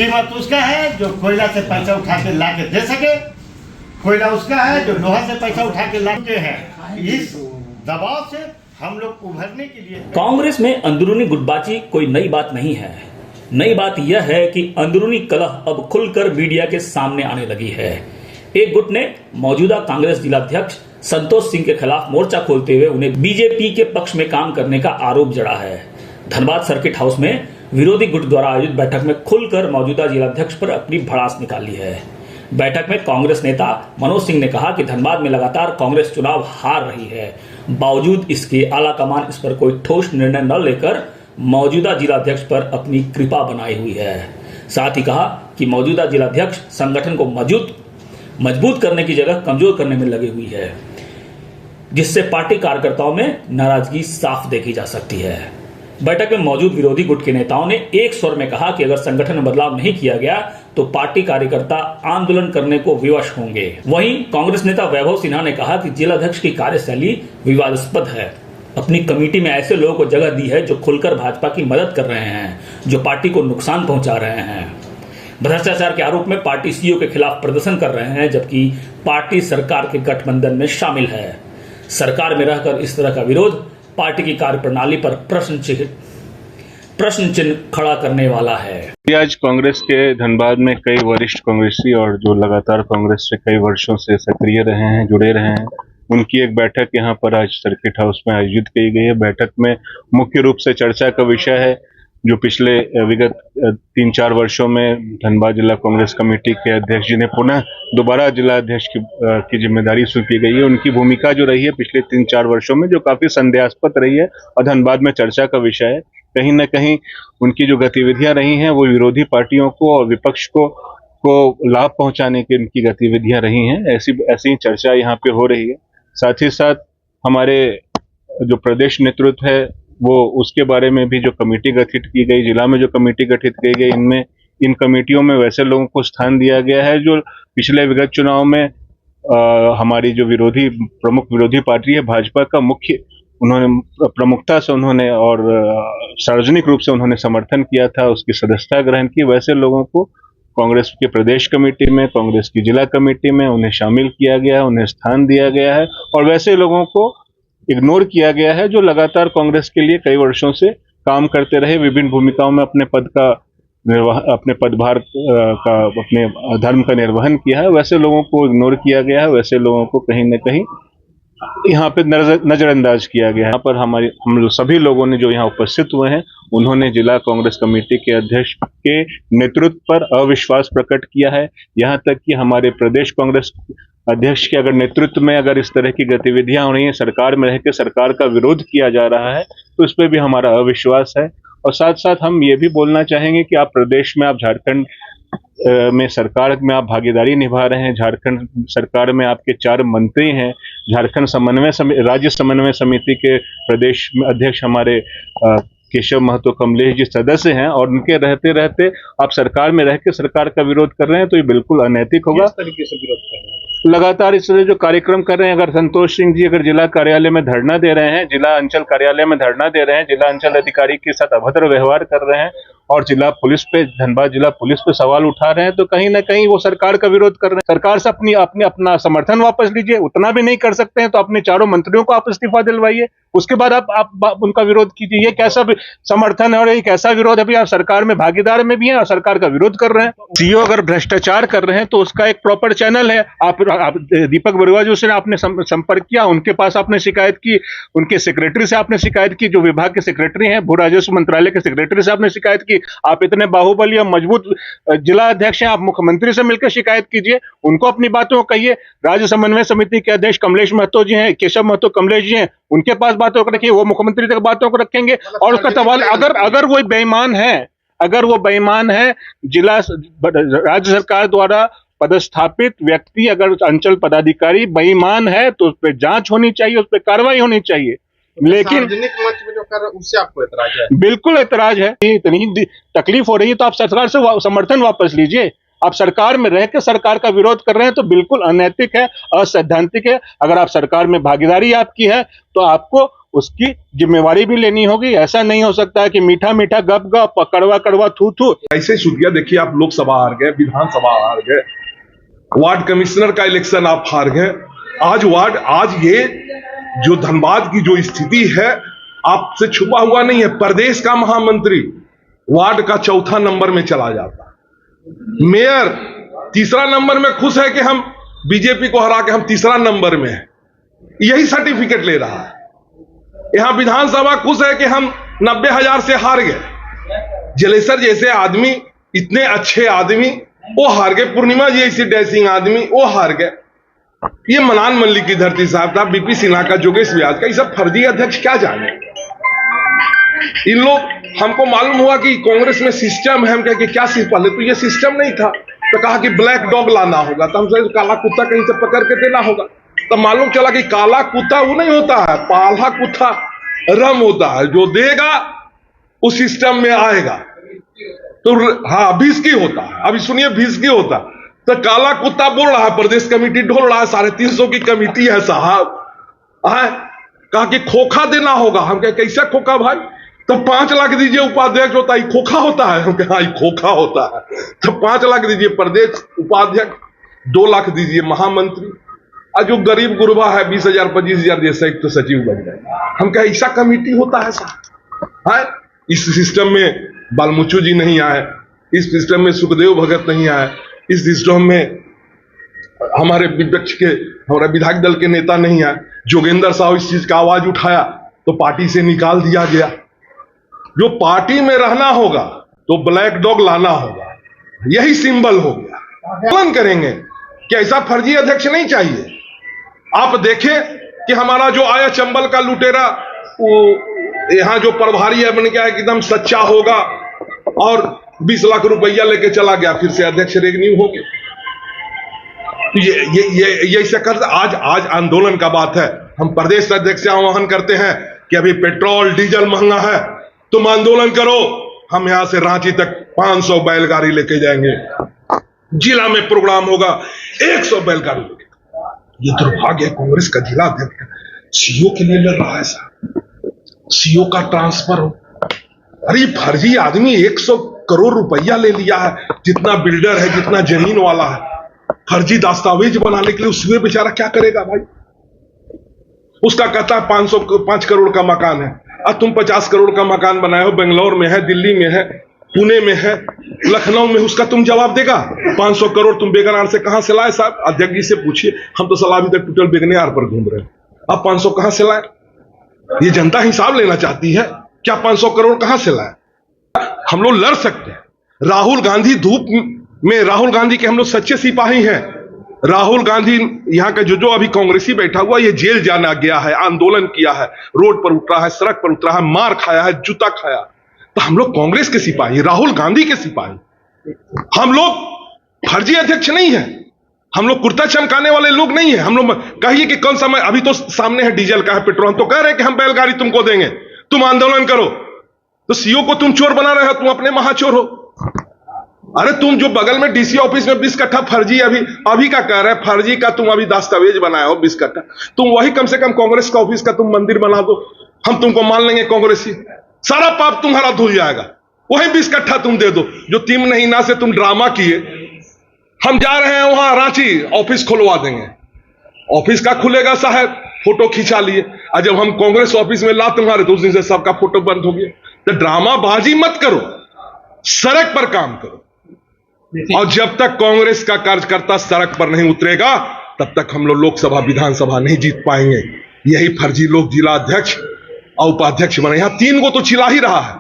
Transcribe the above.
कीमत उसका है जो कोयला से पैसा उठा के ला के दे सके, कोयला उसका है जो लोहा से पैसा उठा के ला के है। इस दबाव से हम लोग उभरने के लिए कांग्रेस में अंदरूनी गुटबाजी कोई नई बात नहीं है। नई बात यह है कि अंदरूनी कलह अब खुलकर मीडिया के सामने आने लगी है। एक गुट ने मौजूदा कांग्रेस जिलाध्यक्ष संतोष सिंह के खिलाफ मोर्चा खोलते हुए उन्हें बीजेपी के पक्ष में काम करने का आरोप जड़ा है। धनबाद सर्किट हाउस में विरोधी गुट द्वारा आयोजित बैठक में खुलकर मौजूदा जिलाध्यक्ष पर अपनी भड़ास निकाली है। बैठक में कांग्रेस नेता मनोज सिंह ने कहा कि धनबाद में लगातार कांग्रेस चुनाव हार रही है, बावजूद इसके आला कमान इस पर कोई ठोस निर्णय न लेकर मौजूदा जिलाध्यक्ष पर अपनी कृपा बनाई हुई है। साथ ही कहा कि मौजूदा जिलाध्यक्ष संगठन को मजबूत करने की जगह कमजोर करने में लगी हुई है, जिससे पार्टी कार्यकर्ताओं में नाराजगी साफ देखी जा सकती है। बैठक में मौजूद विरोधी गुट के नेताओं ने एक स्वर में कहा कि अगर संगठन में बदलाव नहीं किया गया तो पार्टी कार्यकर्ता आंदोलन करने को विवश होंगे। वहीं कांग्रेस नेता वैभव सिन्हा ने कहा कि जिलाध्यक्ष की कार्यशैली विवादास्पद है। अपनी कमेटी में ऐसे लोगों को जगह दी है जो खुलकर भाजपा की मदद कर रहे हैं, जो पार्टी को नुकसान पहुंचा रहे हैं। भ्रष्टाचार के आरोप में पार्टी सीईओ के खिलाफ प्रदर्शन कर रहे हैं, जबकि पार्टी सरकार के गठबंधन में शामिल है। सरकार में रहकर इस तरह का विरोध पार्टी की कार्यप्रणाली पर प्रश्न चिन्ह खड़ा करने वाला है। आज कांग्रेस के धनबाद में कई वरिष्ठ कांग्रेसी और जो लगातार कांग्रेस से कई वर्षों से सक्रिय रहे हैं, जुड़े रहे हैं, उनकी एक बैठक यहाँ पर आज सर्किट हाउस में आयोजित की गई है। बैठक में मुख्य रूप से चर्चा का विषय है जो पिछले विगत 3-4 वर्षों में धनबाद जिला कांग्रेस कमेटी के अध्यक्ष जी ने पुनः दोबारा जिला अध्यक्ष की जिम्मेदारी सौंपी गई है। उनकी भूमिका जो रही है पिछले 3-4 वर्षों में, जो काफी संदेहास्पद रही है और धनबाद में चर्चा का विषय है। कहीं न कहीं उनकी जो गतिविधियां रही हैं वो विरोधी पार्टियों को और विपक्ष को लाभ पहुंचाने की उनकी गतिविधियां रही हैं। ऐसी चर्चा यहाँ पे हो रही है। साथ ही साथ हमारे जो प्रदेश नेतृत्व है वो उसके बारे में भी जो कमेटी गठित की गई, जिला में जो कमेटी गठित की गई, इन कमेटियों में वैसे लोगों को स्थान दिया गया है जो पिछले विगत चुनाव में हमारी जो प्रमुख विरोधी पार्टी है भाजपा का उन्होंने प्रमुखता से उन्होंने और सार्वजनिक रूप से उन्होंने समर्थन किया था, उसकी सदस्यता ग्रहण की। वैसे लोगों को कांग्रेस के प्रदेश कमेटी में, कांग्रेस की जिला कमेटी में उन्हें शामिल किया गया है, उन्हें स्थान दिया गया है और वैसे लोगों को इग्नोर किया गया है जो लगातार कांग्रेस के लिए कई वर्षों से काम करते रहे, विभिन्न भूमिकाओं में अपने पदभार का, अपने धर्म का निर्वहन किया है। वैसे लोगों को इग्नोर किया गया है, वैसे लोगों को कहीं न कहीं यहाँ पे नजरअंदाज किया गया है। यहाँ पर हम सभी लोगों ने जो यहाँ उपस्थित हुए हैं उन्होंने जिला कांग्रेस कमेटी के अध्यक्ष के नेतृत्व पर अविश्वास प्रकट किया है। यहाँ तक कि हमारे प्रदेश कांग्रेस अध्यक्ष के नेतृत्व में अगर इस तरह की गतिविधियां हो रही हैं, सरकार में रहकर सरकार का विरोध किया जा रहा है, तो इस पर भी हमारा अविश्वास है। और साथ साथ हम ये भी बोलना चाहेंगे कि आप प्रदेश में, आप झारखंड में सरकार में आप भागीदारी निभा रहे हैं। झारखंड सरकार में आपके 4 मंत्री हैं। झारखंड राज्य समन्वय समिति के प्रदेश अध्यक्ष हमारे केशव महतो कमलेश जी सदस्य हैं और उनके रहते रहते आप सरकार में रह के सरकार का विरोध कर रहे हैं, तो ये बिल्कुल अनैतिक होगा। किस तरीके से विरोध कर रहे हैं? लगातार इस तरह जो कार्यक्रम कर रहे हैं, अगर संतोष सिंह जी अगर जिला कार्यालय में धरना दे रहे हैं, जिला अंचल कार्यालय में धरना दे रहे हैं, जिला अंचल अधिकारी के साथ अभद्र व्यवहार कर रहे हैं और धनबाद जिला पुलिस पे सवाल उठा रहे हैं, तो कहीं ना कहीं वो सरकार का विरोध कर रहे हैं। सरकार से अपना समर्थन वापस लीजिए। उतना भी नहीं कर सकते हैं तो अपने 4 मंत्रियों को आप इस्तीफा दिलवाइए, उसके बाद आप उनका विरोध कीजिए। ये कैसा समर्थन है और ये कैसा विरोध है? अभी आप सरकार में भागीदार में भी हैं और सरकार का विरोध कर रहे हैं। सीईओ अगर भ्रष्टाचार कर रहे हैं तो उसका एक प्रॉपर चैनल है। आप दीपक बरुआ जी से आपने संपर्क किया, उनके पास आपने शिकायत की, उनके सेक्रेटरी से आपने शिकायत की, जो विभाग के सेक्रेटरी हैं, भू राजस्व मंत्रालय के सेक्रेटरी से आपने शिकायत की। आप इतने बाहुबली और मजबूत जिला अध्यक्ष हैं, आप मुख्यमंत्री से मिलकर शिकायत कीजिए, उनको अपनी बातों को कहिए। राज्य समन्वय समिति के अध्यक्ष कमलेश महतो जी हैं, केशव महतो कमलेश जी हैं, उनके पास बातों को रखिए, वो मुख्यमंत्री तक बातों को रखेंगे। और उसका सवाल अगर वो बेईमान है, राज्य सरकार द्वारा पदस्थापित व्यक्ति अगर अंचल पदाधिकारी बेईमान है तो उस पर जांच होनी चाहिए, उस पर कार्रवाई होनी चाहिए। लेकिन सार्वजनिक मंच में जो कर रहे हैं उससे आपको ऐतराज है? बिल्कुल ऐतराज है। इतनी तकलीफ हो रही है तो आप सरकार से समर्थन वापस लीजिए। आप सरकार में रह के सरकार का विरोध कर रहे हैं तो बिल्कुल अनैतिक है, असैद्धांतिक है। अगर आप सरकार में भागीदारी आपकी है तो आपको उसकी जिम्मेवारी भी लेनी होगी। ऐसा नहीं हो सकता है कि मीठा मीठा गप गप, कड़वा कड़वा थू थू। ऐसे सूर्या देखिए, आप लोकसभा हार गए, विधानसभा हार गए, वार्ड कमिश्नर का इलेक्शन आप हार गए। आज ये जो धनबाद की जो स्थिति है आपसे छुपा हुआ नहीं है। प्रदेश का महामंत्री वार्ड का चौथा नंबर में चला जाता है, मेयर तीसरा नंबर में खुश है कि हम बीजेपी को हरा के हम तीसरा नंबर में है, यही सर्टिफिकेट ले रहा है। यहां विधानसभा खुश है कि हम 90,000 से हार गए। जलेसर जैसे आदमी, इतने अच्छे आदमी, वो हार गए। पूर्णिमा जी ऐसी डैशिंग आदमी, वो हार गए। ये मनान मल्लिक की धरती साहब था, बीपी सिन्हा का, जोगेश व्यास का, ये सब फर्जी अध्यक्ष क्या जाने। इन लोग, हमको मालूम हुआ कि कांग्रेस में सिस्टम है। हम कहे कि क्या पहले तो ये सिस्टम नहीं था, तो कहा कि ब्लैक डॉग लाना होगा, तो हम सोचे काला कुत्ता कहीं से पकड़ के देना होगा। तो मालूम चला कि काला कुत्ता वो नहीं होता है, पाला कुत्ता रम होता है, जो देगा उस सिस्टम में आएगा। तो हाँ, भिस्की होता है। अभी सुनिए, भिस्की होता। तो काला कुत्ता बोल रहा है, प्रदेश कमेटी ढोल रहा है, 350 की कमेटी है साहब। कहा कि खोखा देना होगा। हम कहे कैसे खोखा भाई? तो 5 लाख दीजिए उपाध्यक्ष होता है, खोखा होता है। हम कहे हाँ, खोखा होता है। तो 5 लाख दीजिए प्रदेश उपाध्यक्ष, 2 लाख दीजिए महामंत्री, और जो गरीब गुरबा है 20,000 25,000 जैसे एक तो सचिव बन जाए। हम कहे ऐसा कमेटी होता है साहब। इस सिस्टम में बालमुचु जी नहीं आए, इस सिस्टम में सुखदेव भगत नहीं आए, इस सिस्टम में हमारे विपक्ष के, हमारे विधायक दल के नेता नहीं आए। जोगेंद्र साहब इस चीज का आवाज उठाया तो पार्टी से निकाल दिया गया। जो पार्टी में रहना होगा तो ब्लैक डॉग लाना होगा, यही सिंबल हो गया। पालन करेंगे कि ऐसा फर्जी अध्यक्ष नहीं चाहिए। आप देखें कि हमारा जो आया चंबल का लुटेरा, वो यहां जो प्रभारी है बन गया एकदम सच्चा होगा, और 20 लाख रुपया लेके चला गया, फिर से अध्यक्ष रेगन्यू हो गया। ये ऐसा कर, आज आंदोलन का बात है। हम प्रदेश अध्यक्ष से आह्वान करते हैं कि अभी पेट्रोल डीजल महंगा है, तुम आंदोलन करो, हम यहां से रांची तक 500 बैलगाड़ी लेके जाएंगे। जिला में प्रोग्राम होगा, 100 बैलगाड़ी लेके। ये दुर्भाग्य है कांग्रेस का जिला अध्यक्ष सीओ के लिए लड़ रहा है साहब, सीओ का ट्रांसफर हो। अरे फर्जी आदमी 100 करोड़ रुपया ले लिया है, जितना बिल्डर है, जितना जमीन वाला है, फर्जी दस्तावेज बनाने के लिए उसमें बेचारा क्या करेगा भाई? उसका कहता है 5 करोड़ का मकान है, अब तुम 50 करोड़ का मकान बनाए हो, बेंगलोर में है, दिल्ली में है, पुणे में है, लखनऊ में, उसका तुम जवाब देगा? 500 करोड़ तुम बेगनार से कहां से लाए साहब? अध्यक्ष जी से पूछिए। हम तो सलाह अभी तक टोटल बेगनार पर घूम रहे हैं, अब 500 कहां से लाए? ये जनता हिसाब लेना चाहती है, क्या 500 करोड़ कहां से लाए? हम लोग लड़ सकते हैं। राहुल गांधी धूप में, राहुल गांधी के हम लोग सच्चे सिपाही हैं। राहुल गांधी यहां का जो अभी कांग्रेसी बैठा हुआ, ये जेल जाना गया है, आंदोलन किया है, रोड पर उतरा है, सड़क पर उतरा है, मार खाया है, जूता खाया। तो हम लोग कांग्रेस के सिपाही, राहुल गांधी के सिपाही। हम लोग फर्जी अध्यक्ष नहीं है, हम लोग कुर्ता चमकाने वाले लोग नहीं है। हम लोग कहिए कि कौन सा, अभी तो सामने है डीजल का है, पेट्रोल, तो कह रहे हैं कि हम बैलगाड़ी तुमको देंगे, तुम आंदोलन करो। तो सीओ को तुम चोर बना रहे हो, तुम अपने महाचोर हो। अरे तुम जो बगल में डीसी ऑफिस में 20 कट्ठा फर्जी अभी का कह रहे हैं, फर्जी का तुम अभी दस्तावेज बनाए हो 20 कट्ठा, तुम वही कम से कम कांग्रेस का ऑफिस का तुम मंदिर बना दो, हम तुमको मान लेंगे कांग्रेसी, सारा पाप तुम्हारा धुल जाएगा। वही 20 कट्ठा तुम दे दो, जो तीन से तुम ड्रामा किए। हम जा रहे हैं वहां रांची, ऑफिस खुलवा देंगे। ऑफिस का खुलेगा साहब, फोटो खिंचा लिए, और जब हम कांग्रेस ऑफिस में लात मारे तो उस दिन से सबका फोटो बंद हो गया। तो ड्रामाबाजी मत करो, सड़क पर काम करो। और जब तक कांग्रेस का कार्यकर्ता सड़क पर नहीं उतरेगा, तब तक हम लोग लोकसभा विधानसभा नहीं जीत पाएंगे। यही फर्जी लोग जिला अध्यक्ष और उपाध्यक्ष बने, यहां 3 को तो चिल्ला ही रहा है।